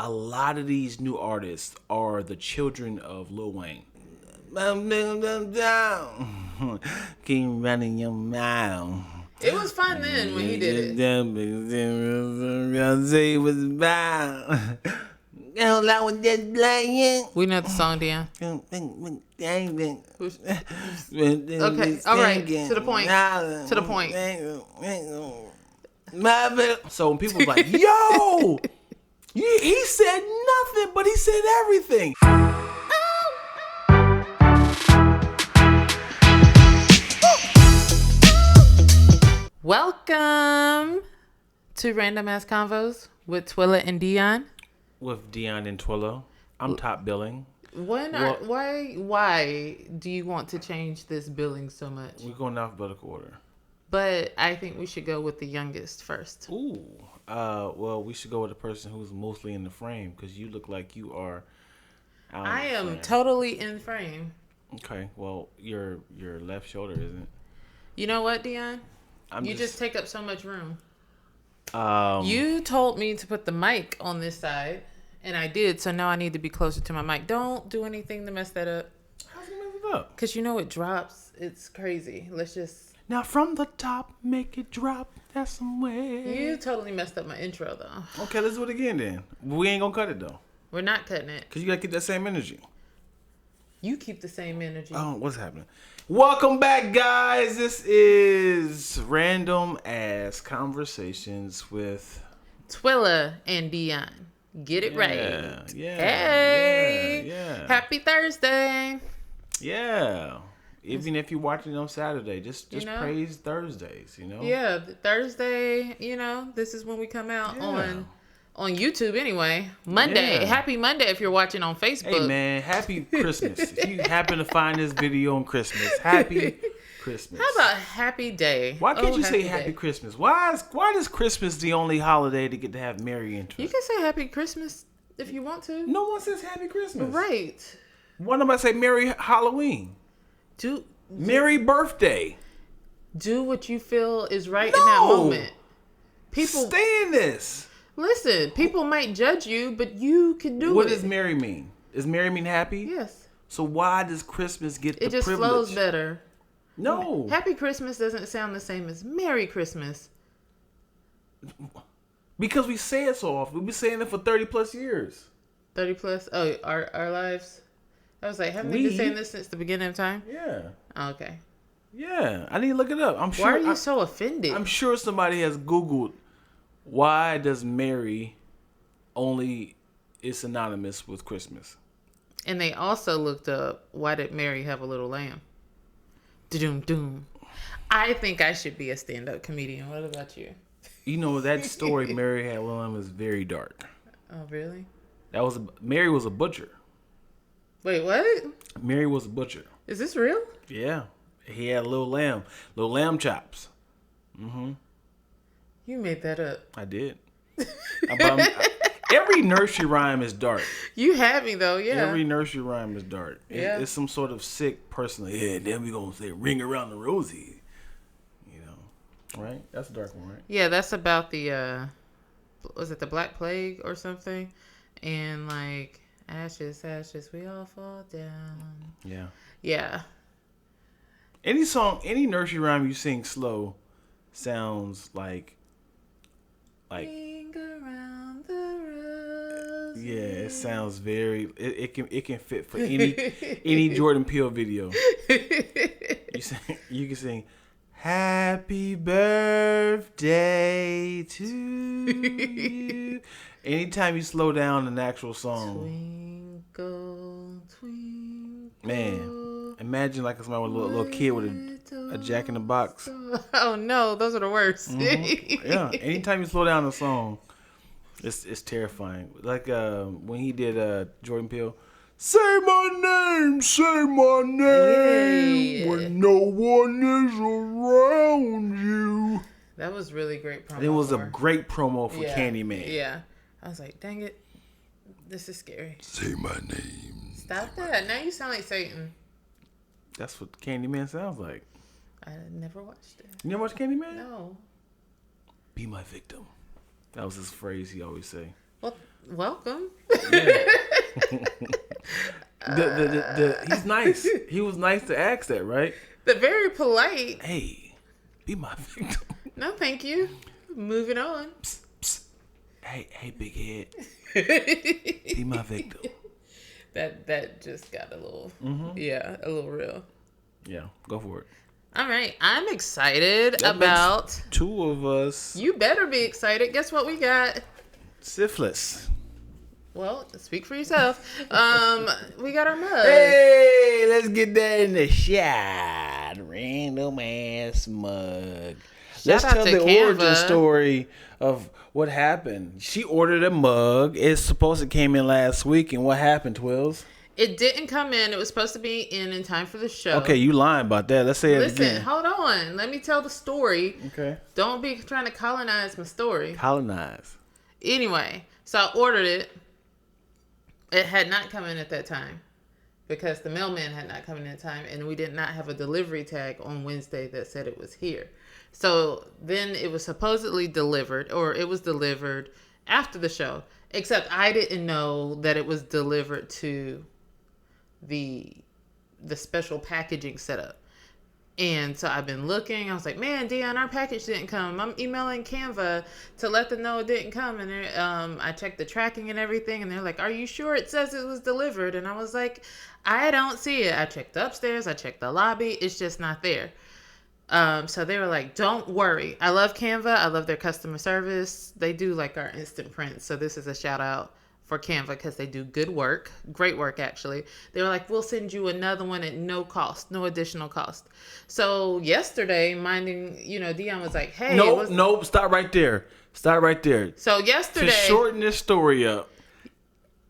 a lot of these new artists are the children of Lil Wayne. Keep running your mouth. It was fun then when he did it. We know the song, Dion. Okay, all right. To the point. To the point. So when people like, yo, he said nothing, but he said everything. Welcome to Random Ass Convos with Twilla and Dion. With Dion and Twilla. I'm top billing. Why do you want to change this billing so much? We're going alphabetical order. But I think we should go with the youngest first. Ooh. Well, we should go with the person who's mostly in the frame because you look like you are out I am frame. totally in frame. Okay. Well, your left shoulder isn't. You know what, Dion? You just take up so much room. Um, You told me to put the mic on this side, and I did, so now I need to be closer to my mic. Don't do anything to mess that up. How's it mess it up? Because you know it drops. It's crazy. Let's just... Now from the top, make it drop. That's some way. You totally messed up my intro, though. Okay, let's do it again then. We ain't gonna cut it, though. We're not cutting it. Because you gotta keep that same energy. You keep the same energy. Oh, what's happening? Welcome back, guys. This is Random Ass Conversations with Twilla and Dion. Get it right. Yeah. Hey. Yeah. Happy Thursday. Yeah. Even if you're watching on Saturday, just praise Thursdays, you know? Yeah, Thursday, this is when we come out on YouTube anyway. Monday. Yeah. Happy Monday if you're watching on Facebook. Hey, man, happy Christmas. If you happen to find this video on Christmas, happy Christmas. How about happy day? Why can't you say happy day. Christmas? Why is Christmas the only holiday to get to have merry interest? You can say happy Christmas if you want to. No one says happy Christmas. Right. Why nobody say merry Halloween? Merry birthday. Do what you feel is right in that moment. People stay in this. Listen, people might judge you, but you can do it. What does merry mean? Does merry mean happy? Yes. So why does Christmas get the privilege? It just flows better. No. Happy Christmas doesn't sound the same as Merry Christmas. Because we say it so often. We've been saying it for 30 plus years. 30 plus? Oh, our lives? I was like, haven't we been saying this since the beginning of time? Yeah. Oh, okay. Yeah. I need to look it up. I'm sure. Why are you so offended? I'm sure somebody has Googled why does Mary only is synonymous with Christmas. And they also looked up why did Mary have a little lamb? Doom doom. I think I should be a stand-up comedian. What about you? You know that story Mary had a little lamb is very dark. Oh really? Mary was a butcher. Wait, what? Mary was a butcher. Is this real? Yeah. He had a little lamb chops. Mm-hmm. You made that up. I did. Every nursery rhyme is dark. You had me though, yeah. Every nursery rhyme is dark. Yeah. It's some sort of sick person. Yeah, then we gonna say ring around the rosy. You know, right? That's a dark one, right? Yeah, that's about the was it the Black Plague or something? And like ashes, ashes, we all fall down. Yeah. Yeah. Any song, any nursery rhyme you sing slow sounds like ring around the rosy. Yeah, it sounds very it can fit for any Jordan Peele video. You can sing happy birthday to you. Anytime you slow down an actual song. Twinkle, twinkle. Man, imagine like somebody with a little kid with a Jack in the Box. Oh no, those are the worst. Mm-hmm. Yeah, anytime you slow down a song, it's terrifying. Like when he did Jordan Peele, say my name, Yeah. when no one is around you. That was really great promo. It was a great promo for Candyman. Yeah, I was like, dang it, this is scary. Say my name. Stop that! Now you sound like Satan. That's what Candyman sounds like. I never watched it. You never watched Candyman? No. Be my victim. That was his phrase he always say. Well, welcome. Yeah. He's nice. He was nice to ask that, right? The very polite. Hey, be my victim. No, thank you. Moving on. Psst, psst. Hey, big head. Be my victim. That just got a little, a little real. Yeah, go for it. All right, I'm excited That about makes two of us. You better be excited. Guess what we got? Syphilis. Well, speak for yourself. We got our mug. Hey, let's get that in the shot. Random ass mug. Let's out tell to the Canva. origin story of what happened. She ordered a mug. It's supposed to came in last week, and what happened, Twills? It didn't come in. It was supposed to be in time for the show. Okay, you lying about that. Let's say it Listen, again. hold on. Let me tell the story. Okay. Don't be trying to colonize my story. Colonize. Anyway, so I ordered it. It had not come in at that time because the mailman had not come in at time, and we did not have a delivery tag on Wednesday that said it was here. So then it was supposedly delivered, or it was delivered after the show, except I didn't know that it was delivered to the special packaging setup. And so I've been looking. I was like, man, Dion, our package didn't come. I'm emailing Canva to let them know it didn't come. And I checked the tracking and everything. And they're like, are you sure it says it was delivered? And I was like, I don't see it. I checked upstairs. I checked the lobby. It's just not there. So they were like, don't worry. I love Canva. I love their customer service. They do like our instant prints. So this is a shout out for Canva because they do good work. Great work, actually. They were like, we'll send you another one at no cost, no additional cost. So yesterday, Dion was like, hey. Nope. Stop right there. So yesterday. To shorten this story up,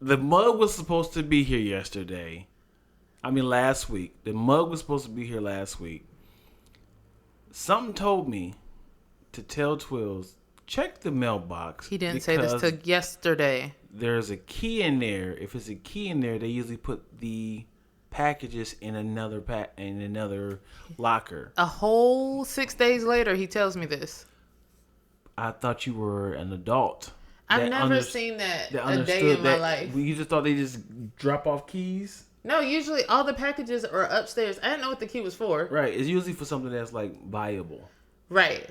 the mug was supposed to be here last week. The mug was supposed to be here last week. Something told me to tell Twills, check the mailbox. He didn't say this till yesterday. There's a key in there. If it's a key in there, they usually put the packages in another locker. A whole 6 days later, he tells me this. I thought you were an adult. I've never seen that a day in my life. You just thought they just drop off keys? No, usually all the packages are upstairs. I didn't know what the key was for. Right. It's usually for something that's like viable. Right.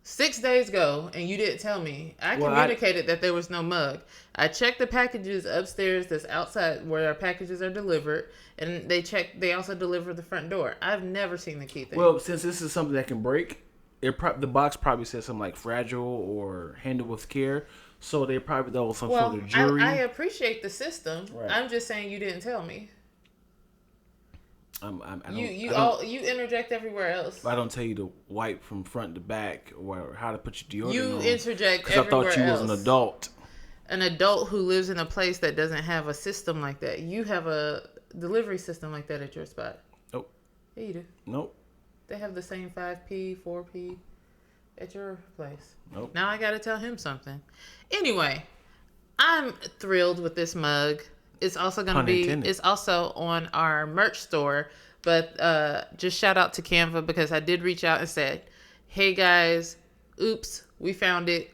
6 days ago, and you didn't tell me. I communicated that there was no mug. I checked the packages upstairs that's outside where our packages are delivered, and they also deliver the front door. I've never seen the key thing. Well, since this is something that can break, the box probably says something like fragile or handled with care. So they probably thought some sort of jury. I appreciate the system. Right. I'm just saying you didn't tell me. You interject everywhere else. I don't tell you to wipe from front to back or how to put your deodorant on. You interject everywhere else. Because I thought you was an adult. An adult who lives in a place that doesn't have a system like that. You have a delivery system like that at your spot. Nope. Yeah, you do. Nope. They have the same 5P, 4P at your place. Nope. Now I got to tell him something. Anyway, I'm thrilled with this mug. It's also going to be, it's also on our merch store, but just shout out to Canva because I did reach out and said, hey guys, oops, we found it.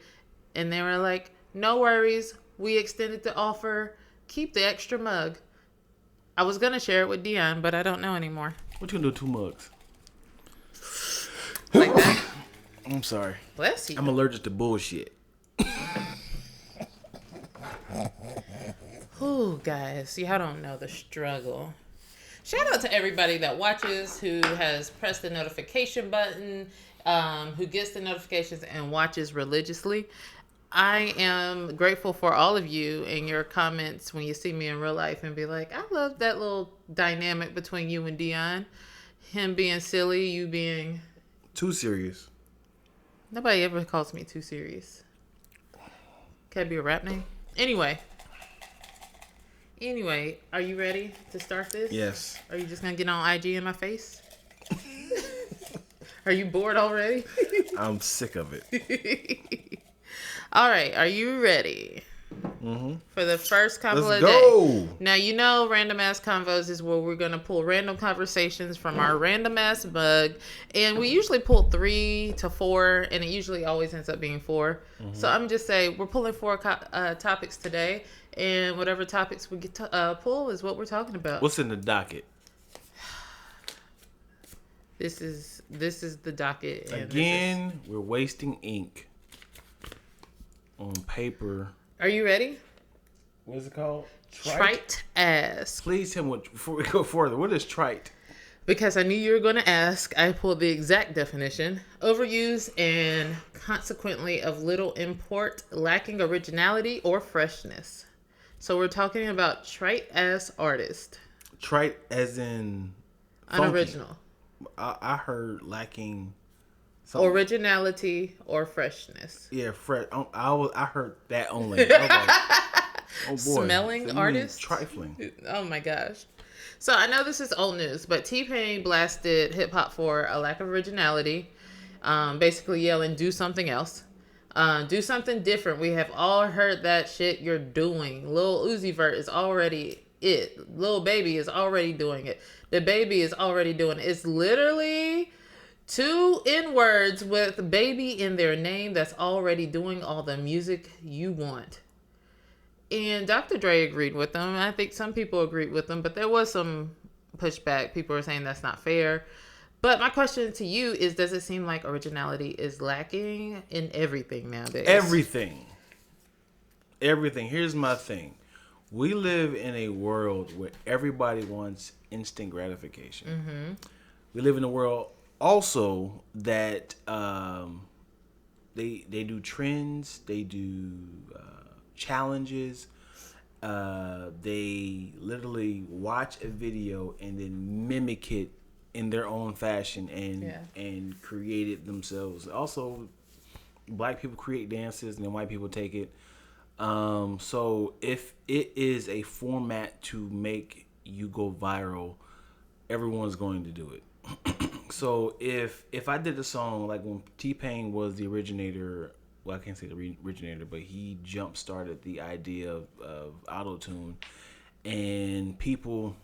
And they were like, no worries. We extended the offer. Keep the extra mug. I was going to share it with Dion, but I don't know anymore. What you going to do with 2 mugs? Like that? I'm sorry. Bless you. I'm allergic to bullshit. Ooh, guys, y'all don't know the struggle. Shout out to everybody that watches, who has pressed the notification button, who gets the notifications and watches religiously. I am grateful for all of you and your comments when you see me in real life and be like, I love that little dynamic between you and Dion. Him being silly, you being... Too serious. Nobody ever calls me too serious. Can it be a rap name? Anyway, are you ready to start this? Yes. Are you just going to get on IG in my face? Are you bored already? I'm sick of it. All right. Are you ready? for the first convo Let's of the day. go. Now, you know, Random Ass Convos is where we're going to pull random conversations from our random ass mug. And we usually pull 3 to 4, and it usually always ends up being 4. So I'm just saying, we're pulling 4 topics today, and whatever topics we get to pull is what we're talking about. What's in the docket? This is the docket. And Again, we're wasting ink on paper. Are you ready? What is it called? Trite ass. Please tell me before we go further. What is trite? Because I knew you were going to ask, I pulled the exact definition. Overuse and consequently of little import, lacking originality or freshness. So we're talking about trite ass artist. Trite as in funky. Unoriginal. I heard lacking something. Originality or freshness. Yeah, fresh. I heard that only. I was like, oh boy. Smelling artist? Trifling. Oh my gosh. So I know this is old news, but T-Pain blasted hip hop for a lack of originality. Basically yelling, do something else. Do something different. We have all heard that shit you're doing. Lil Uzi Vert is already it. Lil Baby is already doing it. The Baby is already doing it. It's literally 2 N-words with baby in their name that's already doing all the music you want. And Dr. Dre agreed with them. I think some people agreed with them, but there was some pushback. People were saying that's not fair. But my question to you is, does it seem like originality is lacking in everything nowadays? Everything. Here's my thing. We live in a world where everybody wants instant gratification. Mm-hmm. We live in a world also that they do trends, they do challenges. They literally watch a video and then mimic it in their own fashion and create it themselves. Also, black people create dances and then white people take it. So if it is a format to make you go viral, everyone's going to do it. So if I did a song like when T-Pain was the originator, well, I can't say the originator, but he jump started the idea of auto-tune, and people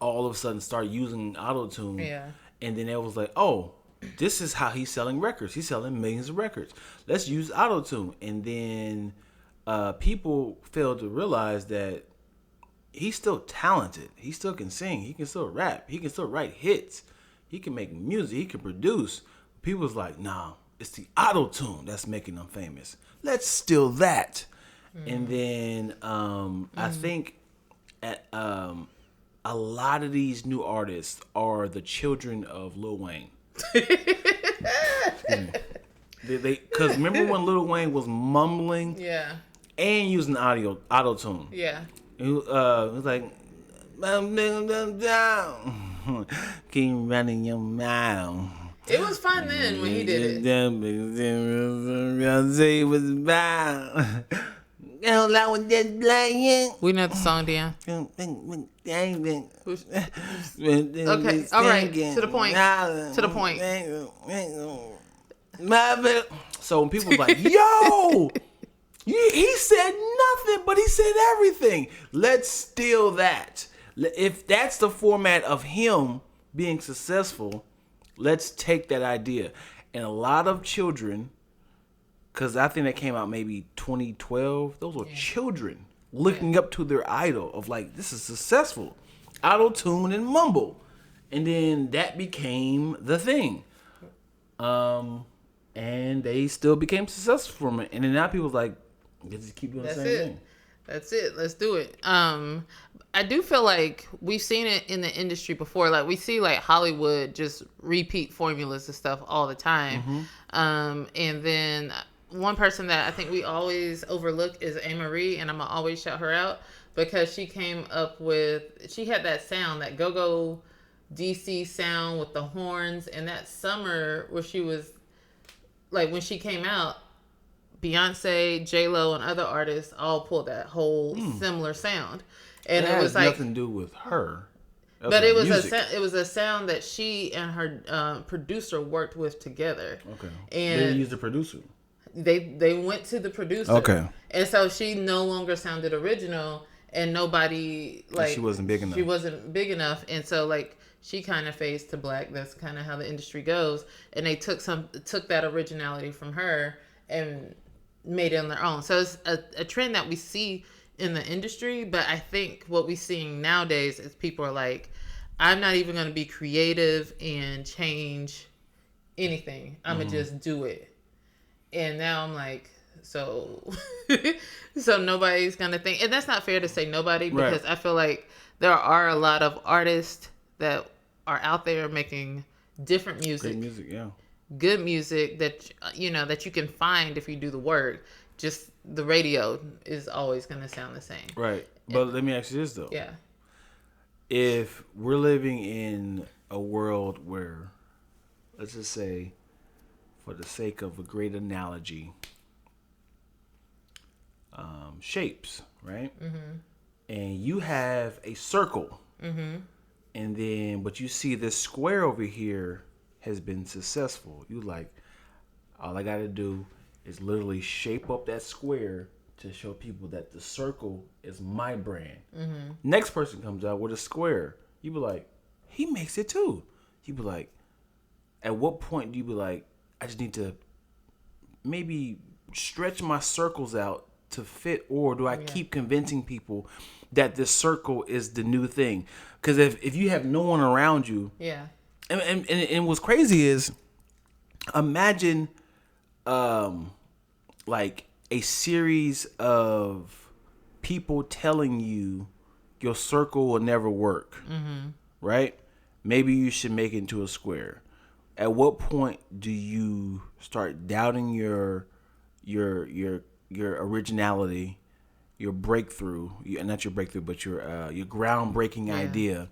all of a sudden start using auto-tune. Yeah. And then it was like, oh, this is how he's selling records. He's selling millions of records. Let's use auto-tune. And then people failed to realize that he's still talented. He still can sing. He can still rap. He can still write hits. He can make music. He can produce. People was like, nah, it's the auto-tune that's making them famous. Let's steal that. And then I think a lot of these new artists are the children of Lil Wayne. Because remember when Lil Wayne was mumbling and using auto-tune? Yeah. It was like, keep running your mouth. It was fun then when he did it. We know the song, Dion. Okay, all right. To the point. To the point. So when people like, yo, he said nothing, but he said everything. Let's steal that. If that's the format of him being successful, let's take that idea. And a lot of children, because I think that came out maybe 2012, those were children looking up to their idol of like, this is successful. Auto-tune and mumble. And then that became the thing. And they still became successful from it. And then now people's like, let's just keep doing the same thing. That's it. Let's do it. I do feel like we've seen it in the industry before. Like we see like Hollywood just repeat formulas and stuff all the time. And then one person that I think we always overlook is A-Marie, and I'm gonna always shout her out because she came up with, she had that sound, that go-go DC sound with the horns, and that summer where she was like, when she came out, Beyonce, J-Lo, and other artists all pulled that whole similar sound, and it was like nothing to do with her. But it was a sound that she and her producer worked with together. Okay, and they used a producer. they went to the producer. Okay. And so she no longer sounded original, and nobody like she wasn't big enough. She wasn't big enough, and so like she kind of phased to black. That's kind of how the industry goes. And they took that originality from her and made it on their own. So it's a trend that we see in the industry. But I think what we're seeing nowadays is people are like, I'm not even going to be creative and change anything. I'm gonna just do it. And now I'm like, so nobody's gonna think, and that's not fair to say nobody, because I feel like there are a lot of artists that are out there making different music. Great music, yeah. Good music that that you can find if you do the work. Just the radio is always gonna sound the same. Right. But let me ask you this though. Yeah. If we're living in a world where, let's just say, for the sake of a great analogy, shapes, right? Mm-hmm. And you have a circle, and then but you see this square over here has been successful. You like, all I got to do is literally shape up that square to show people that the circle is my brand. Mm-hmm. Next person comes out with a square. You be like, he makes it too. You be like, at what point do you be like, I just need to maybe stretch my circles out to fit, or do I keep convincing people that this circle is the new thing? Because if you have no one around you, and what's crazy is, imagine like a series of people telling you your circle will never work, right? Maybe you should make it into a square. At what point do you start doubting your originality, your breakthrough, not your breakthrough, but your groundbreaking idea,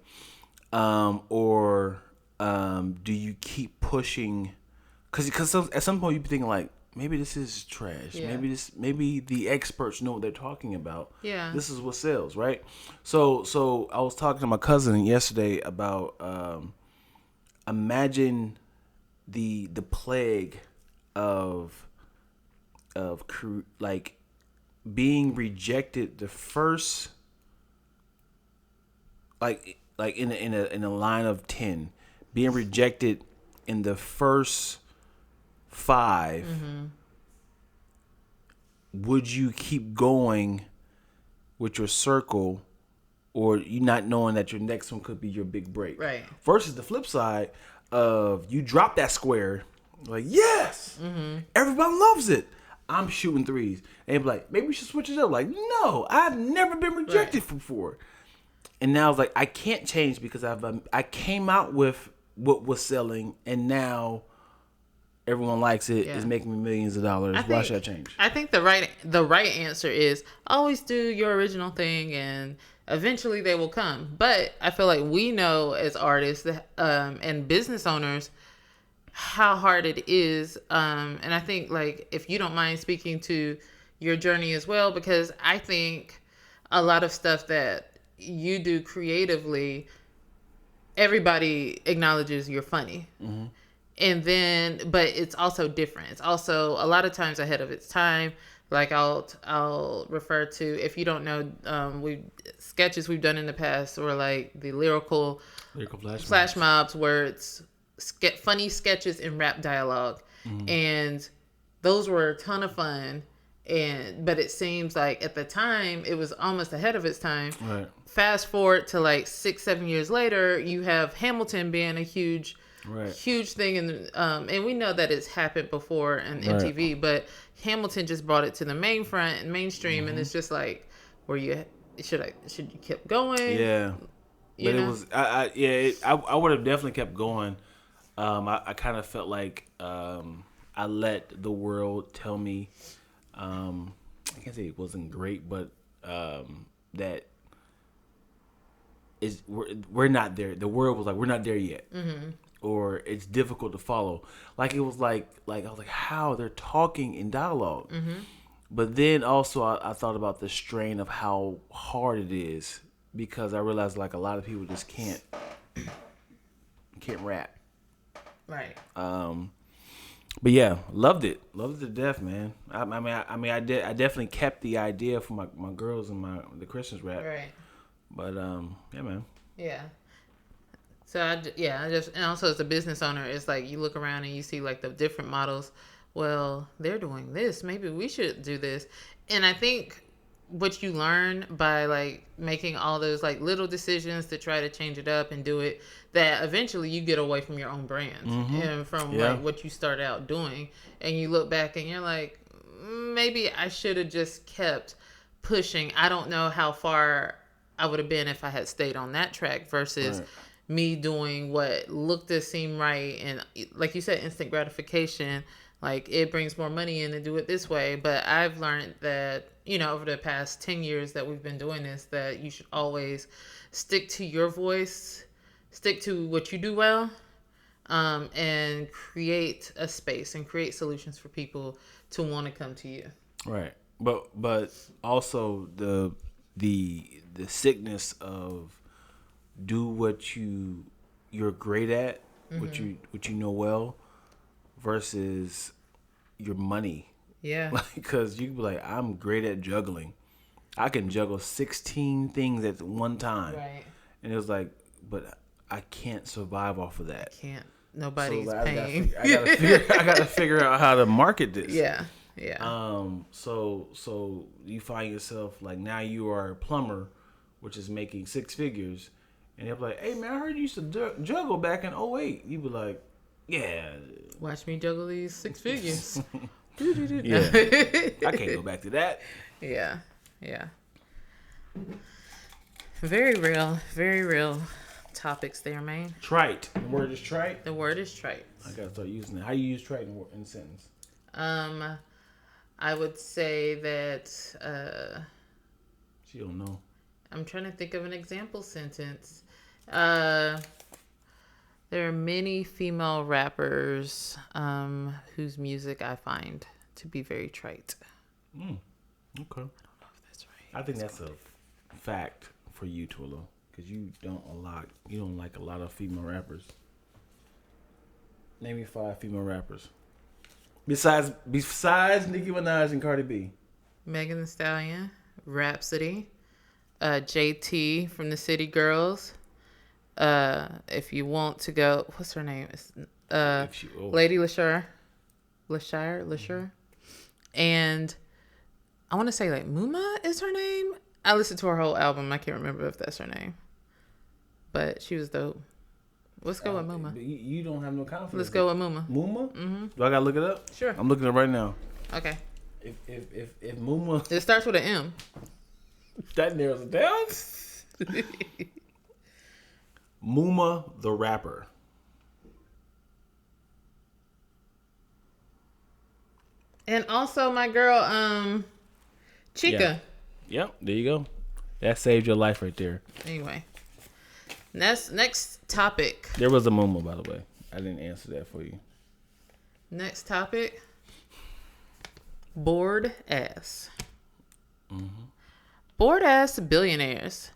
or do you keep pushing? Because at some point you be thinking like, maybe this is trash. Yeah. Maybe the experts know what they're talking about. Yeah. This is what sells, right? So I was talking to my cousin yesterday about imagine the plague of like being rejected the first, like in a line of 10, being rejected in the first 5. Would you keep going with your circle, or you not knowing that your next one could be your big break? Right. Versus the flip side of you drop that square, like, yes, everybody loves it. I'm shooting threes. And be like, maybe we should switch it up. Like, no, I've never been rejected before. And now it's like, I can't change because I came out with what was selling, and now everyone likes it. It's making me millions of dollars. Why should I change? I think the right answer is always do your original thing, and eventually they will come. But I feel like we know as artists and business owners how hard it is. And I think, like, if you don't mind speaking to your journey as well, because I think a lot of stuff that you do creatively, everybody acknowledges you're funny. And then, but it's also different. It's also a lot of times ahead of its time. Like I'll refer to, if you don't know, sketches we've done in the past, or like the lyrical flash mobs, where it's funny sketches and rap dialogue, and those were a ton of fun. But it seems like at the time it was almost ahead of its time. Right. Fast forward to like 6-7 years later, you have Hamilton being a huge thing, and we know that it's happened before in MTV, but Hamilton just brought it to the mainstream, and it's just like, should you keep going? Yeah, but it was I would have definitely kept going. I kind of felt like I let the world tell me, I can't say it wasn't great, but that we're not there. The world was like, we're not there yet. Or it's difficult to follow. Like it was like I was like, how they're talking in dialogue. But then also I thought about the strain of how hard it is, because I realized like a lot of people just can't rap. Right. But yeah, loved it to death, man. I definitely kept the idea for my girls and the Christmas rap. Right. But yeah, man. Yeah. So I just and also as a business owner, it's like you look around and you see like the different models. Well, they're doing this. Maybe we should do this. And I think what you learn by like making all those like little decisions to try to change it up and do it, that eventually you get away from your own brand and from like what you started out doing, and you look back and you're like, maybe I should have just kept pushing. I don't know how far I would have been if I had stayed on that track versus me doing what looked to seem right, and like you said, instant gratification. Like, it brings more money in to do it this way. But I've learned that, over the past 10 years that we've been doing this, that you should always stick to your voice, stick to what you do well, and create a space and create solutions for people to want to come to you. Right. But also the sickness of do what you're great at, what you know well, versus your money. Yeah. Because you can be like, I'm great at juggling. I can juggle 16 things at one time. Right. And it was like, but I can't survive off of that. I can't. Nobody's so paying. I gotta figure out how to market this. Yeah. Yeah. So you find yourself like, now you are a plumber, which is making 6 figures, and they're like, hey man, I heard you used to juggle back in 2008. You be like, yeah. Watch me juggle these 6 figures. Yeah. I can't go back to that. Yeah. Yeah. Very real topics there, man. Trite. The word is trite? The word is trite. I gotta start using it. How you use trite in a sentence? I would say that She don't know. I'm trying to think of an example sentence. There are many female rappers whose music I find to be very trite. Okay. I don't know if that's right. I think that's a fact for you, Twilla, because you don't like a lot of female rappers. Name me 5 female rappers. Besides Nicki Minaj and Cardi B. Megan Thee Stallion, Rhapsody, JT from the City Girls. If you want to go, what's her name? Lady Lashire. And I want to say like Muma is her name. I listened to her whole album. I can't remember if that's her name, but she was dope. Let's go with Muma. You don't have no confidence. Let's go with Muma. Muma? Mm-hmm. Do I gotta look it up? Sure. I'm looking it up right now. Okay. If Muma, it starts with an M. That narrows it down. Muma the rapper. And also my girl, Chica. Yeah. Yep, there you go. That saved your life right there. Anyway. Next topic. There was a Muma, by the way. I didn't answer that for you. Next topic. Bored ass. Mm-hmm. Bored ass billionaires.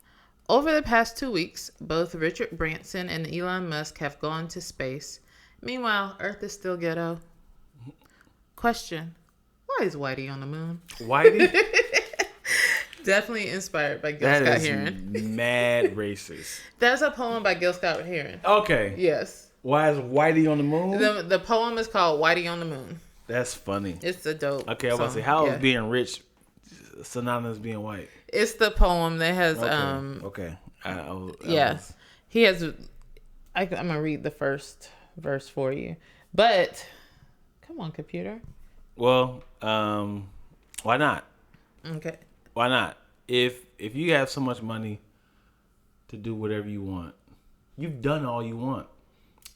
Over the past 2 weeks, both Richard Branson and Elon Musk have gone to space. Meanwhile, Earth is still ghetto. Question. Why is Whitey on the moon? Whitey? Definitely inspired by Gil Scott Heron. Mad racist. That's a poem by Gil Scott Heron. Okay. Yes. Why is Whitey on the moon? The poem is called Whitey on the Moon. That's funny. It's a dope. Okay, I was about to say, how is being rich synonymous with being white? It's the poem that has okay. He has. I'm gonna read the first verse for you, but come on, computer. Well, why not? Okay. Why not? If you have so much money to do whatever you want, you've done all you want.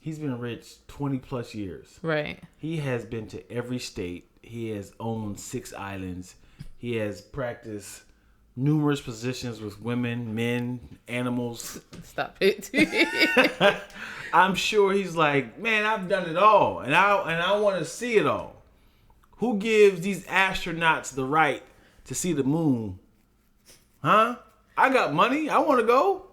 He's been rich 20 plus years. Right. He has been to every state. He has owned 6 islands. He has practiced numerous positions with women, men, animals. Stop it. I'm sure he's like, man, I've done it all, and I want to see it all. Who gives these astronauts the right to see the moon? Huh? I got money. I want to go.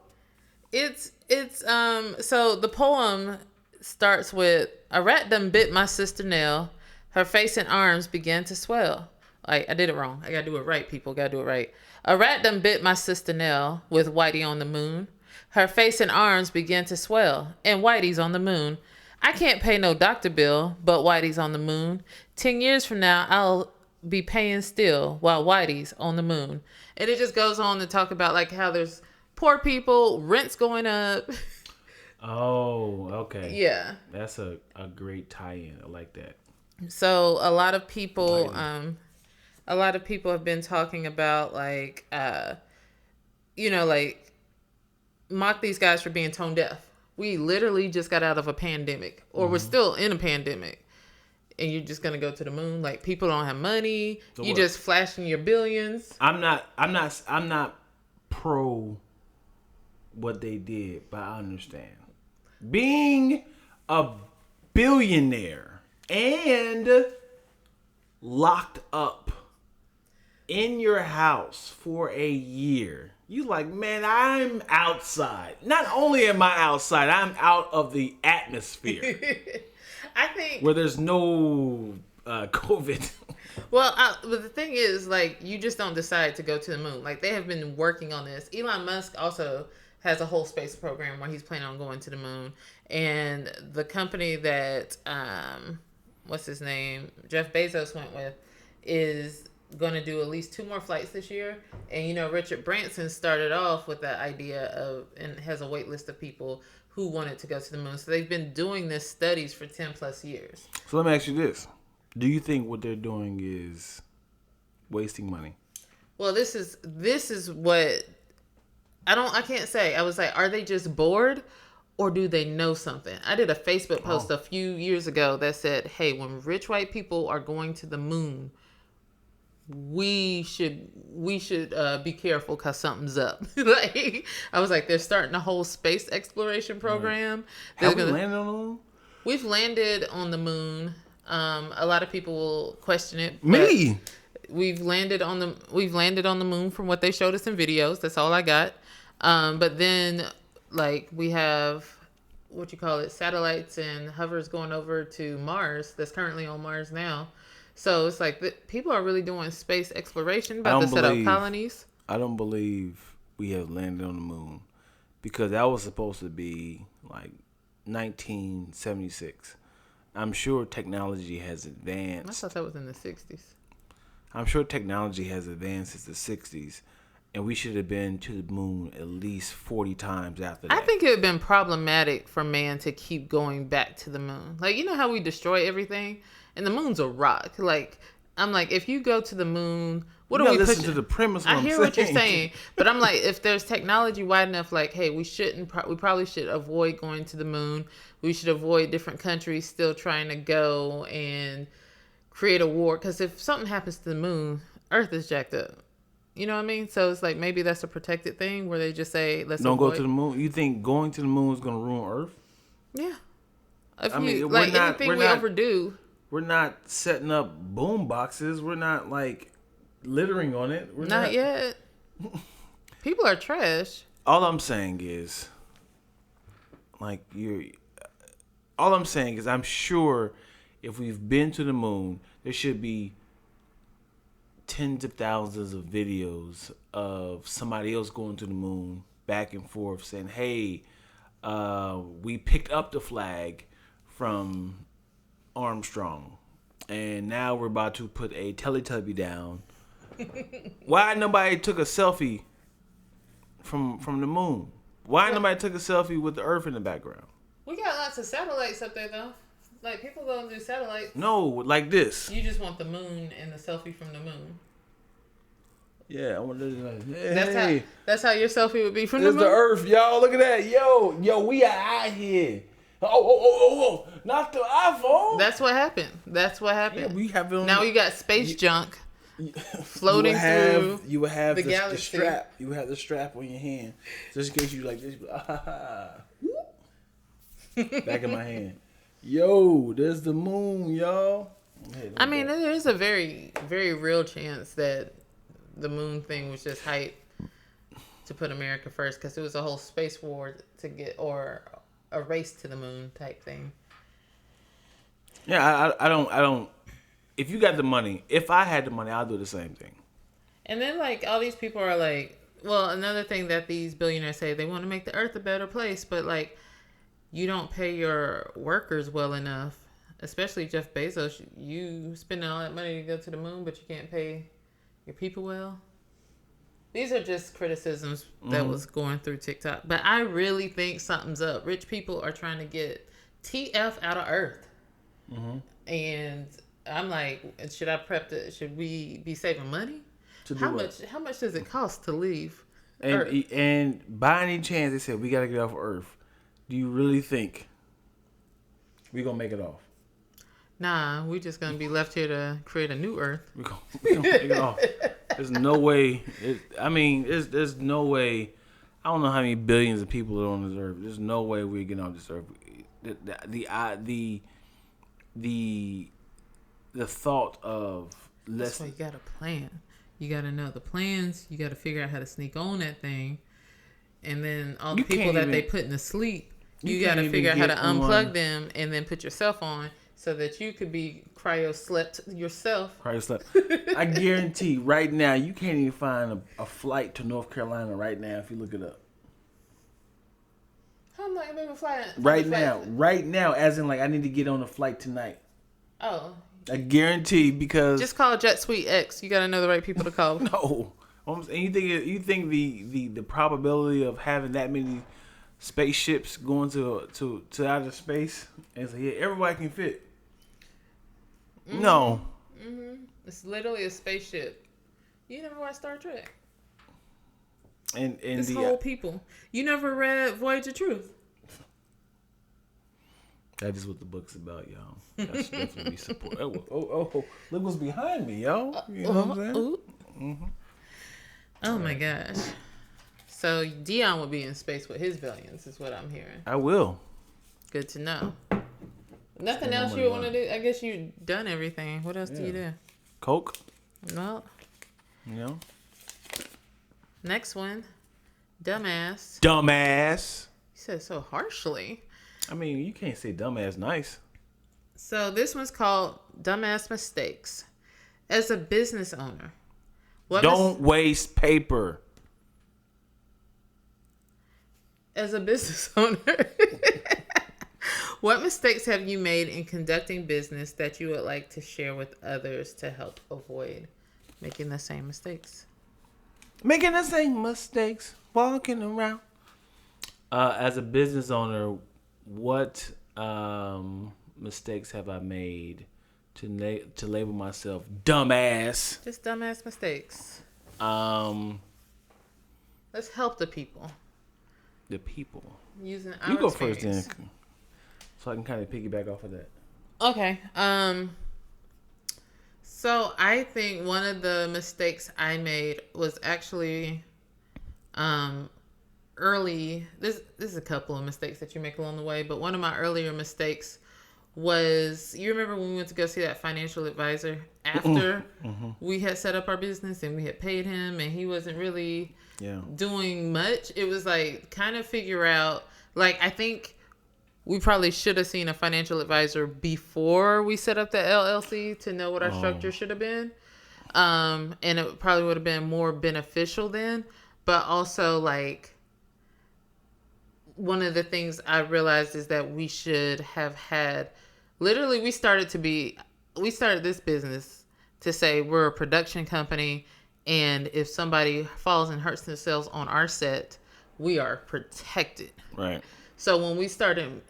So the poem starts with, a rat done bit my sister Nell. Her face and arms began to swell. Like, I did it wrong. I gotta do it right, people. Gotta do it right. A rat done bit my sister Nell with Whitey on the moon. Her face and arms began to swell, and Whitey's on the moon. I can't pay no doctor bill, but Whitey's on the moon. 10 years from now, I'll be paying still while Whitey's on the moon. And it just goes on to talk about like how there's poor people, rent's going up. Oh, okay. Yeah. That's a great tie-in. I like that. So a lot of people have been talking about like like mock these guys for being tone deaf. We literally just got out of a pandemic, or we're still in a pandemic, and you're just gonna go to the moon. Like, people don't have money. So you just flashing your billions. I'm not pro what they did, but I understand being a billionaire and locked up in your house for a year. You like, man, I'm outside. Not only am I outside, I'm out of the atmosphere. I think where there's no COVID. Well, but the thing is, like, you just don't decide to go to the moon. Like, they have been working on this. Elon Musk also has a whole space program where he's planning on going to the moon. And the company that, what's his name, Jeff Bezos went with, is going to do at least 2 more flights this year. And Richard Branson started off with that idea of, and has a wait list of people who wanted to go to the moon. So they've been doing this studies for 10 plus years. So let me ask you this: do you think what they're doing is wasting money? Well, this is what I can't say. I was like, are they just bored, or do they know something? I did a Facebook post a few years ago that said, hey, when rich white people are going to the moon, we should be careful because something's up. Like, I was like, they're starting a whole space exploration program. Have we landed on the moon? We've landed on the moon. A lot of people will question it. Me. We've landed on the moon from what they showed us in videos. That's all I got. But then, like, we have satellites and hovers going over to Mars. That's currently on Mars now. So it's like people are really doing space exploration, about to set up colonies. I don't believe we have landed on the moon, because that was supposed to be like 1976. I'm sure technology has advanced. I thought that was in the 60s. I'm sure technology has advanced since the 60s, and we should have been to the moon at least 40 times after that. I think it would have been problematic for man to keep going back to the moon. Like, you know how we destroy everything? And the moon's a rock. Like, I'm like, if you go to the moon, what are we listen to the premise? I hear what you're saying, but I'm like, if there's technology wide enough, like, hey, we probably should avoid going to the moon. We should avoid different countries still trying to go and create a war. Because if something happens to the moon, Earth is jacked up. You know what I mean? So it's like, maybe that's a protected thing where they just say, let's don't avoid. Go to the moon. You think going to the moon is going to ruin Earth? Yeah. Anything we overdo. We're not setting up boom boxes. We're not like littering on it. We're not yet. People are trash. All I'm saying is, I'm sure if we've been to the moon, there should be tens of thousands of videos of somebody else going to the moon back and forth saying, hey, we picked up the flag from Armstrong, and now we're about to put a Teletubby down. Why nobody took a selfie from the moon? Why nobody took a selfie with the Earth in the background? We got lots of satellites up there, though. Like, people go and do satellites. No, like this. You just want the moon and the selfie from the moon. Yeah, I want to do that. That's how your selfie would be from the moon. It's the Earth, y'all. Look at that. Yo, we are out here. Oh, not the iPhone. That's what happened. Yeah, we have it on. Now you got space junk floating through you would have the the strap. You would have the strap on your hand, just in case you like this. Back in my hand. Yo, there's the moon, y'all. I mean, there is a very, very real chance that the moon thing was just hype to put America first, because it was a whole space war to get, or a race to the moon type thing. Yeah, I don't if you got the money, if I had the money, I'll do the same thing. And then like all these people are like, well, another thing that these billionaires say, they want to make the earth a better place, but like you don't pay your workers well enough, especially Jeff Bezos. You spending all that money to go to the moon, but you can't pay your people well. These are just criticisms that was going through TikTok. But I really think something's up. Rich people are trying to get TF out of Earth. And I'm like, should we be saving money? How much does it cost to leave Earth? And by any chance, they said, we got to get off Earth. Do you really think we're going to make it off? Nah, we just going to be left here to create a new Earth. We're going to make it off. There's no way. There's no way. I don't know how many billions of people are on this Earth. There's no way we're getting off this Earth. The thought of That's why you got to plan. You got to know the plans. You got to figure out how to sneak on that thing. And then all the people that they put in the sleep, you got to figure out how to unplug them and then put yourself on so that you could be cryo-slept yourself. Cryo-slept. I guarantee right now, you can't even find a flight to North Carolina right now if you look it up. How am I going to be flying? Right now, as in like I need to get on a flight tonight. Oh. I guarantee because just call Jet Suite X. You got to know the right people to call. No. And you think the probability of having that many spaceships going to outer space and say, yeah, everybody can fit. No. It's literally a spaceship. You never watched Star Trek. And it's whole people. You never read Voyage of Truth. That is what the book's about, y'all. That's definitely support. Oh, look what's behind me, yo. You know what I'm saying? Oh my gosh. So Dion will be in space with his billions, is what I'm hearing. I will. Good to know. Nothing else you want to do? I guess you've done everything. What else do you do? Coke. No. You know. Next one. Dumbass. Dumbass. You said it so harshly. I mean, you can't say dumbass nice. So this one's called Dumbass Mistakes. As a business owner. Don't waste paper. As a business owner. What mistakes have you made in conducting business that you would like to share with others to help avoid making the same mistakes? Making the same mistakes. Walking around. As a business owner, what mistakes have I made to label myself dumbass? Just dumbass mistakes. Let's help the people. The people. Using our You go experience. first then, so I can kind of piggyback off of that. Okay. So I think one of the mistakes I made was actually early. This is a couple of mistakes that you make along the way, but one of my earlier mistakes was, you remember when we went to go see that financial advisor after we had set up our business and we had paid him and he wasn't really doing much. It was like kind of figure out, like, I think we probably should have seen a financial advisor before we set up the LLC to know what our structure should have been. And it probably would have been more beneficial then. But also, like, one of the things I realized is that we should have had, literally, we started this business to say we're a production company, and if somebody falls and hurts themselves on our set, we are protected. Right. So when we started,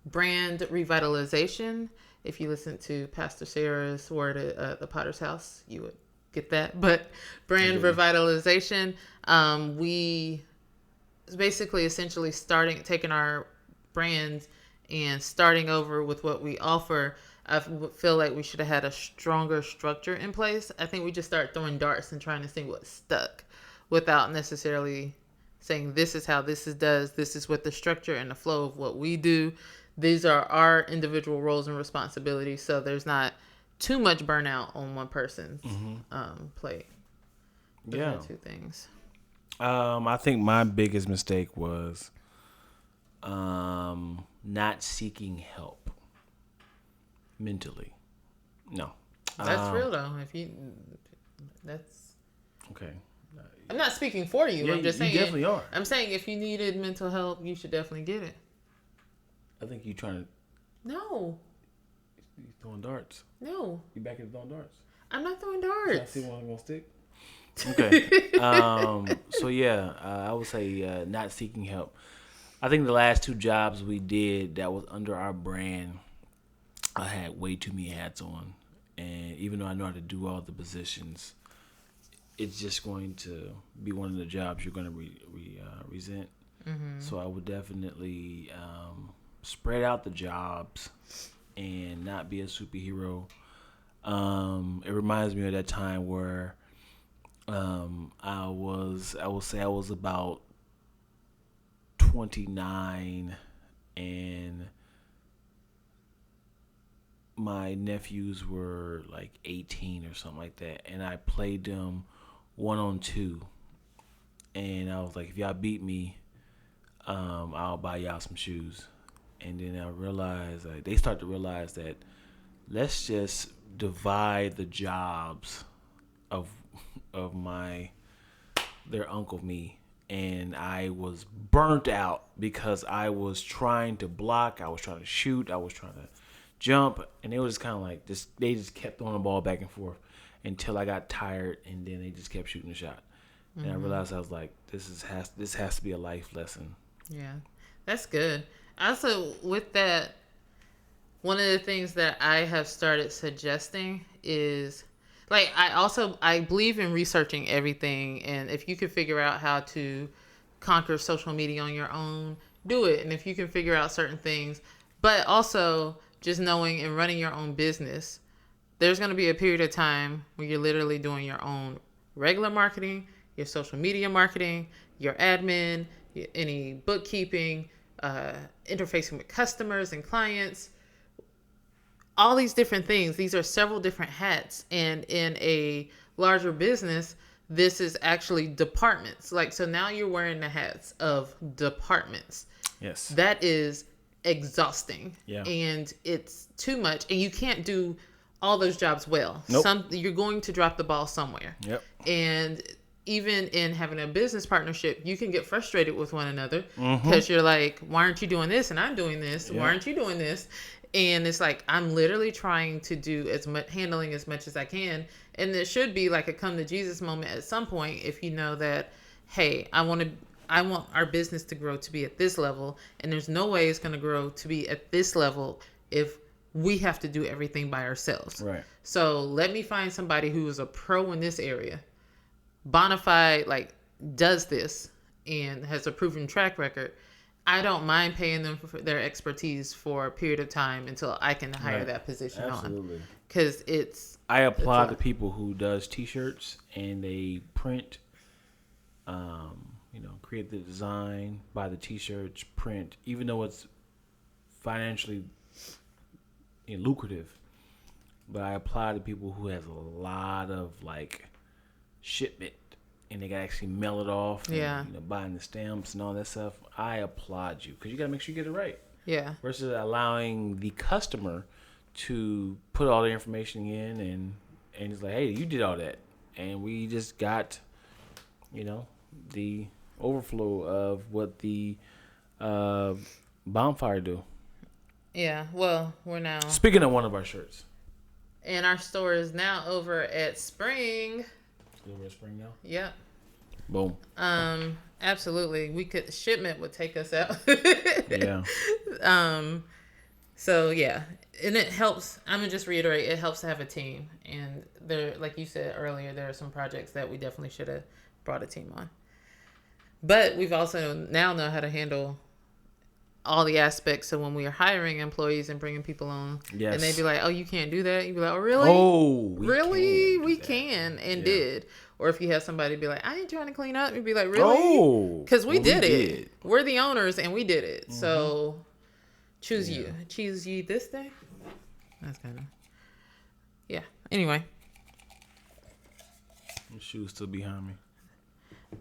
brand revitalization, if you listen to Pastor Sarah's word at the Potter's House, you would get that. But brand revitalization, we basically essentially taking our brand and starting over with what we offer. I feel like we should have had a stronger structure in place. I think we just started throwing darts and trying to see what stuck without necessarily saying this is how this does. This is what the structure and the flow of what we do. These are our individual roles and responsibilities. So there's not too much burnout on one person's plate. Yeah. Two things. I think my biggest mistake was not seeking help. mentally. No. That's real though. That's okay. I'm not speaking for you. Yeah, I'm just saying. You definitely are. I'm saying if you needed mental help, you should definitely get it. I think you trying to. No. You throwing darts. No. You back at throwing darts. I'm not throwing darts. I see one gonna stick. Okay. So yeah, I would say not seeking help. I think the last 2 jobs we did that was under our brand, I had way too many hats on, and even though I know how to do all the positions, it's just going to be one of the jobs you're going to resent. Mm-hmm. So I would definitely spread out the jobs and not be a superhero. It reminds me of that time where I was about 29 and my nephews were like 18 or something like that, and I played them 1-on-2, and I was like, if y'all beat me, I'll buy y'all some shoes. And then I realized, they start to realize that let's just divide the jobs of their uncle me. And I was burnt out because I was trying to block, I was trying to shoot, I was trying to jump, and it was kind of like they just kept throwing the ball back and forth until I got tired, and then they just kept shooting the shot. Mm-hmm. And I realized, I was like, this has to be a life lesson. Yeah, that's good. Also, with that, one of the things that I have started suggesting is, like, I believe in researching everything, and if you can figure out how to conquer social media on your own, do it. And if you can figure out certain things, but also just knowing and running your own business, there's going to be a period of time where you're literally doing your own regular marketing, your social media marketing, your admin, any bookkeeping, interfacing with customers and clients, all these different things. These are several different hats. And in a larger business, this is actually departments. Like, so now you're wearing the hats of departments. Yes. That is exhausting. Yeah. And it's too much. And you can't do all those jobs well. Nope. You're going to drop the ball somewhere. Yep. And even in having a business partnership, you can get frustrated with one another because you're like, why aren't you doing this? And I'm doing this. Yep. Why aren't you doing this? And it's like, I'm literally trying to do handling as much as I can. And there should be like a come to Jesus moment at some point if you know that, hey, I want our business to grow to be at this level. And there's no way it's going to grow to be at this level if we have to do everything by ourselves. Right. So let me find somebody who is a pro in this area, bona fide, like does this and has a proven track record. I don't mind paying them for their expertise for a period of time until I can hire that position on. Because I applaud the people who does T-shirts and they print, create the design, buy the T-shirts, print, even though it's financially lucrative. But I applaud the people who has a lot of like shipment. And they gotta actually mail it off. And, buying the stamps and all that stuff. I applaud you because you gotta make sure you get it right. Yeah. Versus allowing the customer to put all the information in and it's like, hey, you did all that, and we just got, the overflow of what the bonfire do. Yeah. Well, we're now speaking of one of our shirts, and our store is now over at Spring. Over at Spring now. Yep. Boom. Absolutely. Shipment would take us out. Yeah. So yeah, and it helps. I'm gonna just reiterate, it helps to have a team. And there, like you said earlier, there are some projects that we definitely should have brought a team on. But we've also now know how to handle all the aspects. So when we are hiring employees and bringing people on, and they'd be like, "Oh, you can't do that." You'd be like, "Oh, really? Oh, we can and did." Or if you have somebody be like, "I ain't trying to clean up," you'd be like, "Really?" Oh, because we did it. We're the owners and we did it. Mm-hmm. So choose you this day. That's kind of Anyway, the shoes still behind me.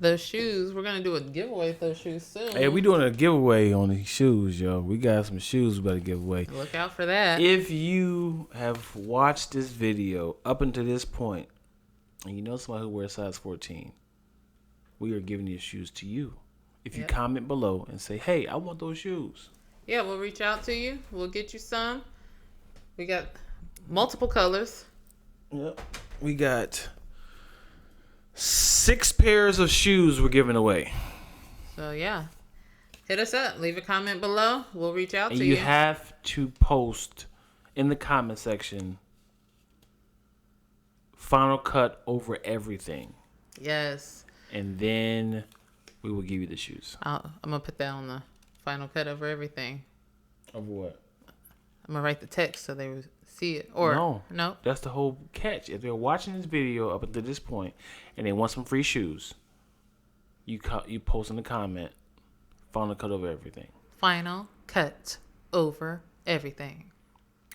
those shoes. We're gonna do a giveaway with those shoes soon. Hey, we doing a giveaway on these shoes, yo. We got some shoes we better give away. Look out for that. If you have watched this video up until this point, and you know somebody who wears size 14, we are giving these shoes to you. If you comment below and say, hey, I want those shoes. Yeah, we'll reach out to you. We'll get you some. We got multiple colors. Yep. We got 6 pairs of shoes we're giving away. So, yeah. Hit us up. Leave a comment below. We'll reach out to you. You have to post in the comment section, final cut over everything. Yes. And then we will give you the shoes. I'm going to put that on the final cut over everything. Over what? I'm going to write the text so they will see it. Or no. That's the whole catch. If they're watching this video up until this point and they want some free shoes, you post in the comment, final cut over everything. Final cut over everything.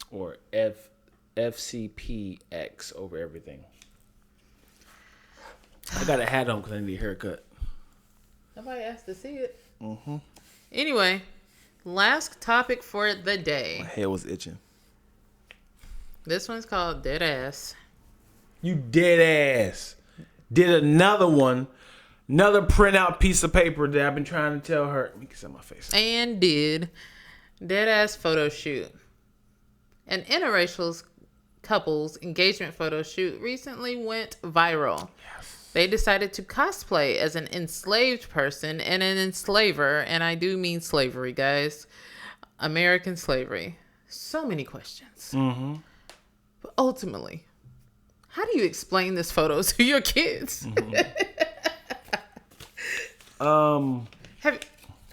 Or FCPX over everything. I got a hat on because I need a haircut. Nobody asked to see it. Mm-hmm. Anyway, last topic for the day. My head was itching. This one's called Dead Ass. You dead ass. Did another one. Another printout piece of paper that I've been trying to tell her. Let me get some of my face. And did dead ass photo shoot. An interracial couple's engagement photo shoot recently went viral. Yes. They decided to cosplay as an enslaved person and an enslaver. And I do mean slavery, guys. American slavery. So many questions. Mm-hmm. But ultimately, how do you explain this photo to your kids? Mm-hmm. I'm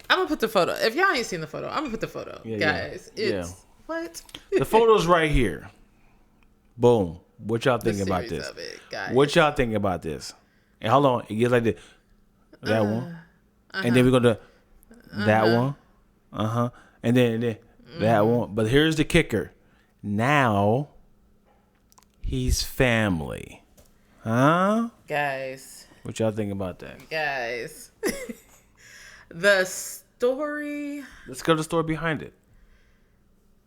gonna put the photo. If y'all ain't seen the photo, I'm gonna put the photo, guys. What? The photo's right here. Boom. What y'all think about this? What y'all think about this? And hold on, it gets like this. That one, and then we're gonna that one, and then that one. But here's the kicker. Now he's family, huh? Guys. What y'all think about that? Guys. The story. Let's go to the story behind it.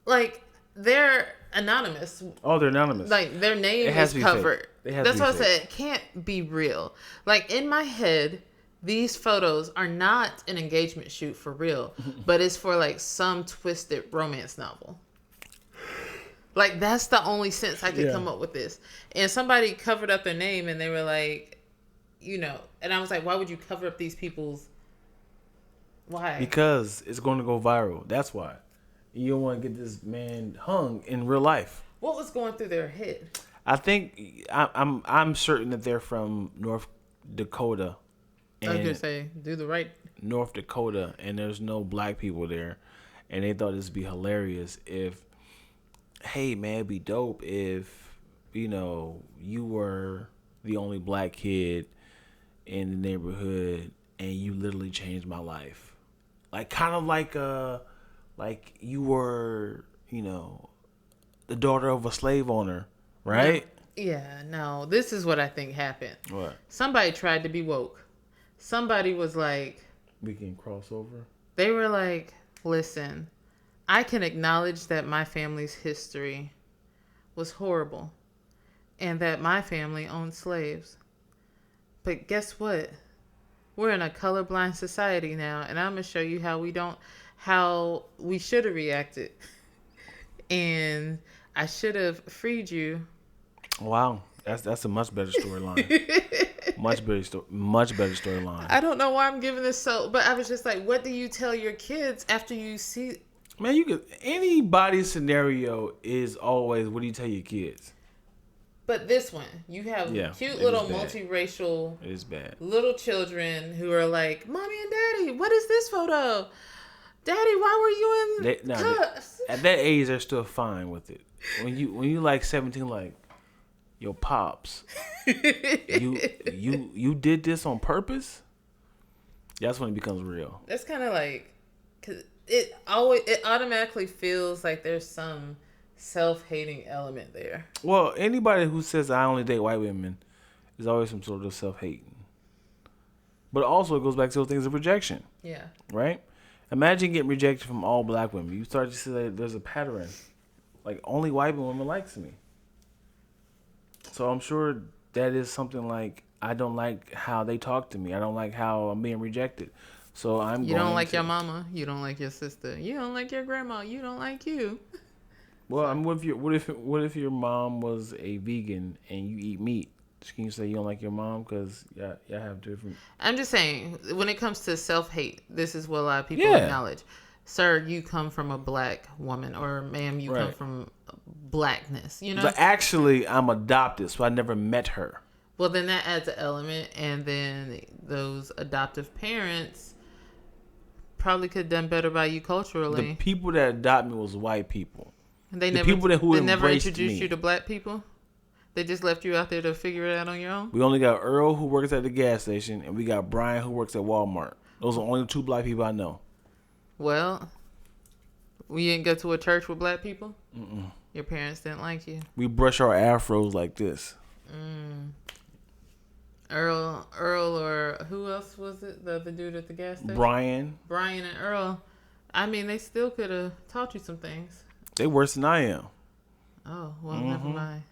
Like, they're anonymous. Oh, they're anonymous. Like, their name is covered. That's what I said. It can't be real. Like, in my head, these photos are not an engagement shoot for real, but it's for, like, some twisted romance novel. Like, that's the only sense I could come up with this. And somebody covered up their name, and they were like, you know, and I was like, why would you cover up these people's... Why? Because it's going to go viral. That's why. You don't want to get this man hung in real life. What was going through their head? I think I'm certain that they're from North Dakota. I was gonna say, do the right. North Dakota, and there's no black people there, and they thought this would be hilarious if, hey man, it'd be dope if, you know, you were the only black kid in the neighborhood and you literally changed my life. Like, kind of like you were, you know, the daughter of a slave owner, right? Yeah, no. This is what I think happened. What? Somebody tried to be woke. Somebody was like... We can cross over? They were like, listen, I can acknowledge that my family's history was horrible and that my family owned slaves. But guess what? We're in a colorblind society now, and I'm going to show you how we should have reacted. And I should have freed you. Wow. That's a much better storyline. much better storyline. I don't know why I'm giving this but I was just like, what do you tell your kids after you see? Man, anybody's scenario is always, what do you tell your kids? But this one, you have cute little multiracial it is bad. Little children who are like, Mommy and Daddy, what is this photo? Daddy, why were you in cuffs? At that age, they're still fine with it. When you like 17, like, yo, pops, you did this on purpose? That's when it becomes real. That's kind of like, cause it automatically feels like there's some self-hating element there. Well, anybody who says I only date white women is always some sort of self-hating. But also it goes back to those things of rejection. Yeah. Right? Imagine getting rejected from all black women. You start to see that there's a pattern. Like, only white women likes me. So I'm sure that is something like, I don't like how they talk to me. I don't like how I'm being rejected. So You don't like your mama. You don't like your sister. You don't like your grandma. You don't like you. Well, I mean, what if your mom was a vegan and you eat meat? Can you say you don't like your mom because y'all have different? I'm just saying, when it comes to self-hate, this is what a lot of people acknowledge. Sir, you come from a black woman, or ma'am, you come from blackness. You know. But actually, I'm adopted, so I never met her. Well, then that adds an element, and then those adoptive parents probably could have done better by you culturally. The people that adopted me was white people. And they never introduced you to black people? They just left you out there to figure it out on your own? We only got Earl, who works at the gas station, and we got Brian, who works at Walmart. Those are the only 2 black people I know. Well, we didn't go to a church with black people? Mm-mm. Your parents didn't like you? We brush our afros like this. Earl, or who else was it? The other dude at the gas station? Brian and Earl. I mean, they still could have taught you some things. They worse than I am. Oh, well, never mind.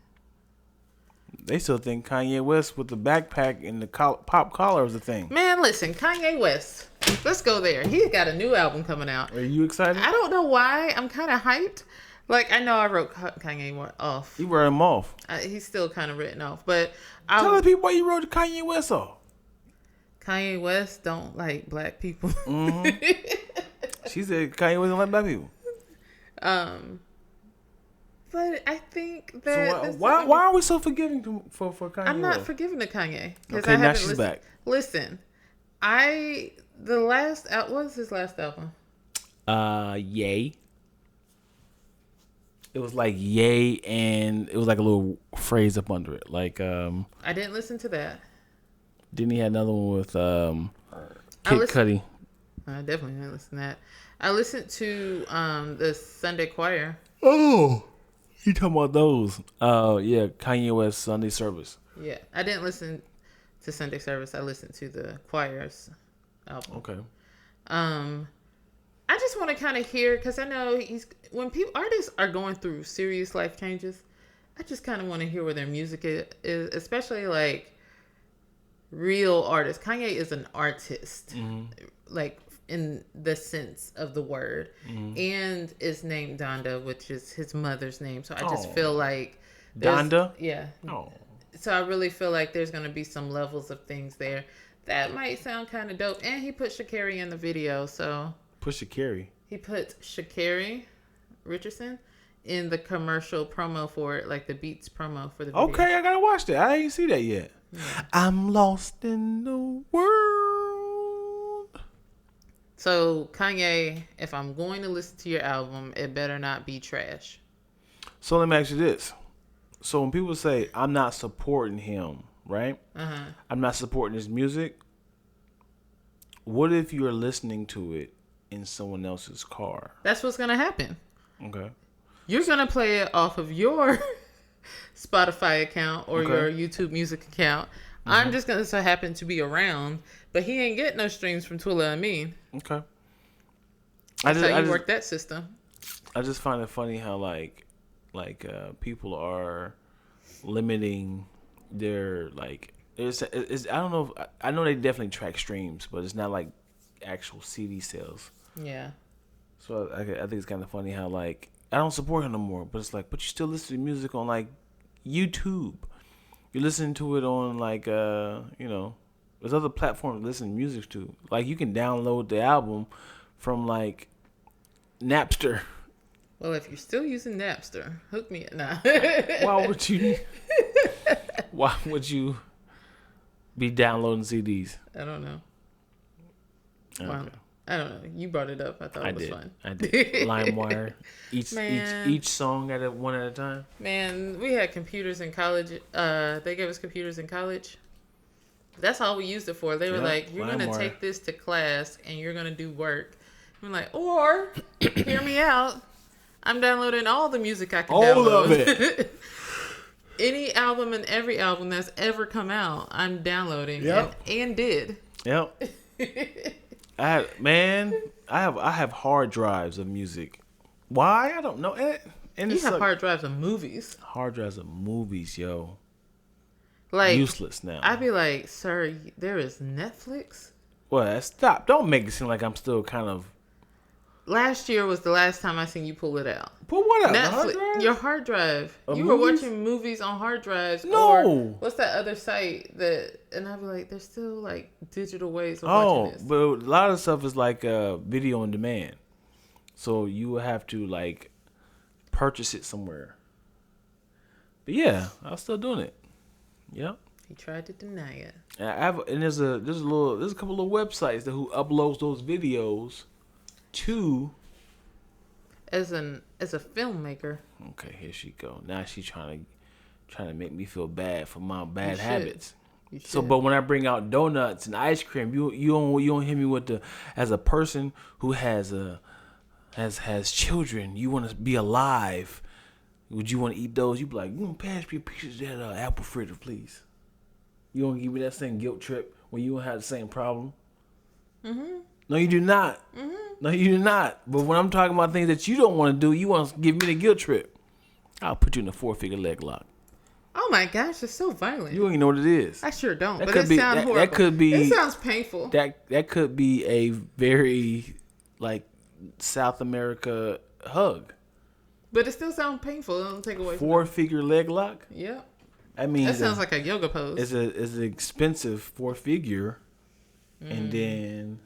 They still think Kanye West with the backpack and the pop collar is a thing. Man, listen, Kanye West. Let's go there. He's got a new album coming out. Are you excited? I don't know why. I'm kind of hyped. Like, I know I wrote Kanye off. You wrote him off. He's still kind of written off. But tell the people why you wrote Kanye West off. Kanye West don't like black people. She said Kanye West don't like black people. But I think that... So why are we so forgiving for Kanye I'm not West? forgiving to Kanye. Okay, now she's back. Listen, what was his last album? Yay. It was like yay, and it was like a little phrase up under it. Like, I didn't listen to that. Didn't he have another one with Kid Cudi? I definitely didn't listen to that. I listened to the Sunday Choir. Oh, you talking about those? Yeah, Kanye West Sunday Service. Yeah, I didn't listen to Sunday Service. I listened to the Choir's album. Okay. I just want to kind of hear, because I know when artists are going through serious life changes, I just kind of want to hear where their music is, especially like real artists. Kanye is an artist, like in the sense of the word, and is named Donda, which is his mother's name. So I just feel like Donda. Yeah. Oh. So I really feel like there's going to be some levels of things there that might sound kind of dope. And he put Sha'Carri in the video, so. Sha'Carri. He put Sha'Carri Richardson in the commercial promo for it, like the Beats promo for the video. Okay, I gotta watch that. I ain't see that yet. Yeah. I'm lost in the world. So Kanye, if I'm going to listen to your album, it better not be trash. So let me ask you this. So when people say I'm not supporting him, right? I'm not supporting his music. What if you're listening to it in someone else's car? That's what's gonna happen. Okay. You're gonna play it off of your Spotify account or your YouTube Music account. I'm just gonna so happen to be around, but he ain't getting no streams from Twilla and me. Okay. That's how you work that system. I just find it funny how like people are limiting their like. It's I don't know. I know they definitely track streams, but it's not like actual CD sales. Yeah. So I think it's kind of funny how like I don't support him no more, but it's like, but you still listen to music on like YouTube. You listen to it on like there's other platforms to listen to music to. Like you can download the album from like Napster. Well, if you're still using Napster, hook me up now. Why would you be downloading CDs? I don't know. Okay. Wow. I don't know. You brought it up. I thought it was fun. I did. LimeWire. Each song one at a time. Man, we had computers in college. They gave us computers in college. That's all we used it for. They were like, you're going to take this to class and you're going to do work. I'm like, or, hear me out. I'm downloading all the music I can download. All of it. Any album and every album that's ever come out, I'm downloading and did. Yep. I have hard drives of music. Why? I don't know. And you have hard drives of movies. Hard drives of movies, yo. Like useless now. I'd be like, sir, there is Netflix. Well, stop. Don't make it seem like I'm still kind of. Last year was the last time I seen you pull it out. Pull what out? Netflix, your hard drive. Of you movies? were watching movies on hard drives. No. Or what's that other site that? And I'd be like, there's still like digital ways of watching this. But a lot of stuff is like video on demand, so you will have to like purchase it somewhere. But yeah, I'm still doing it. Yep. He tried to deny it. And there's a couple of websites who uploads those videos to. As a filmmaker. Okay, here she go. Now she's trying to make me feel bad for my bad habits. So, but when I bring out donuts and ice cream, you don't hit me with the, as a person who has children, you want to be alive. Would you want to eat those? You be like, you want to pass me a piece of that apple fritter, please. You don't give me that same guilt trip when you don't have the same problem. Mm-hmm. No, you do not. Mm-hmm. No, you do not. But when I'm talking about things that you don't want to do, you want to give me the guilt trip. I'll put you in a 4-figure leg lock. Oh my gosh, it's so violent. You don't even know what it is. I sure don't. That but could it be, sounds horrible. That could be. It sounds painful. That could be a very like South America hug. But it still sounds painful. It don't take away. 4-figure leg lock. Yep. I mean, that sounds like a yoga pose. It's an expensive 4-figure, and then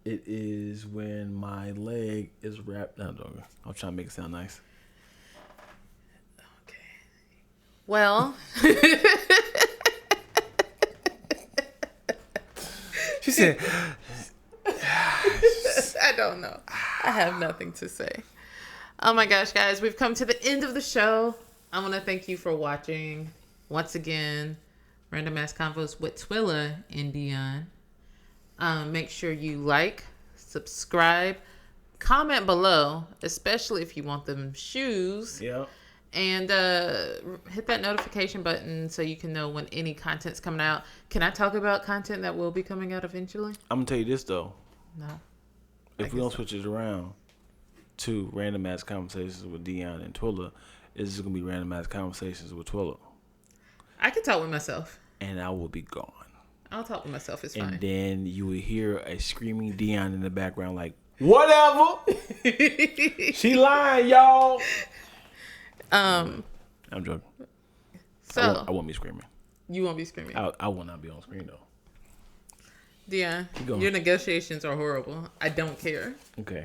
it is when my leg is wrapped. No, I'm trying to make it sound nice. Okay. Well. She said. I don't know. I have nothing to say. Oh my gosh, guys, we've come to the end of the show. I want to thank you for watching. Once again, Random Ass Convos with Twilla and Dion. Make sure you like, subscribe, comment below, especially if you want them shoes. Yep. And hit that notification button so you can know when any content's coming out. Can I talk about content that will be coming out eventually? I'm going to tell you this, though. No. If we don't switch it around to Random Ass Conversations with Dion and Twilla, it's just going to be Random Ass Conversations with Twilla. I can talk with myself. And I will be gone. I'll talk with myself. It's fine. And then you will hear a screaming Dion in the background like, whatever. She lying, y'all. I'm joking. So I won't be screaming. You won't be screaming. I will not be on screen though. Dion, your negotiations are horrible. I don't care. Okay.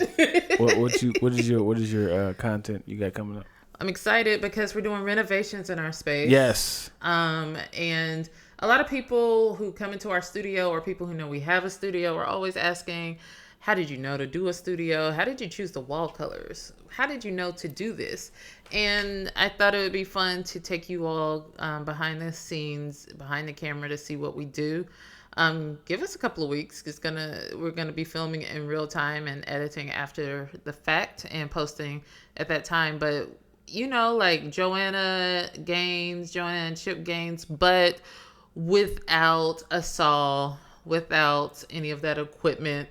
What is your content you got coming up? I'm excited because we're doing renovations in our space. Yes. And a lot of people who come into our studio or people who know we have a studio are always asking, how did you know to do a studio? How did you choose the wall colors? How did you know to do this? And I thought it would be fun to take you all behind the scenes, behind the camera to see what we do. Give us a couple of weeks. We're gonna be filming in real time and editing after the fact and posting at that time. But like Joanna and Chip Gaines, but without a saw, without any of that equipment.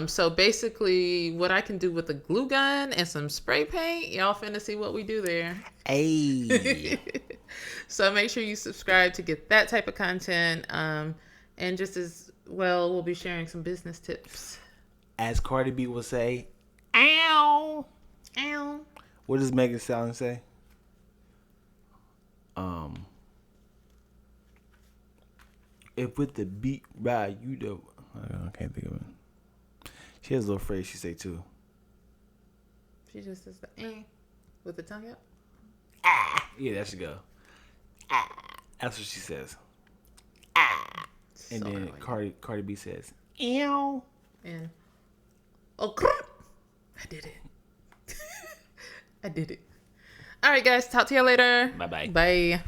So basically what I can do with a glue gun and some spray paint, y'all finna see what we do there. Hey. So make sure you subscribe to get that type of content. And just as well, we'll be sharing some business tips. As Cardi B will say, ow. Ow. What does Megan Thee Stallion say? If with the beat ride, you do. I can't think of it. She has a little phrase she say too. She just says the with the tongue out. Ah. Yeah, there she go. Ah. That's what she says. Ah. And so then Cardi B says, ew. And crap. I did it. I did it. All right, guys. Talk to you later. Bye-bye. Bye.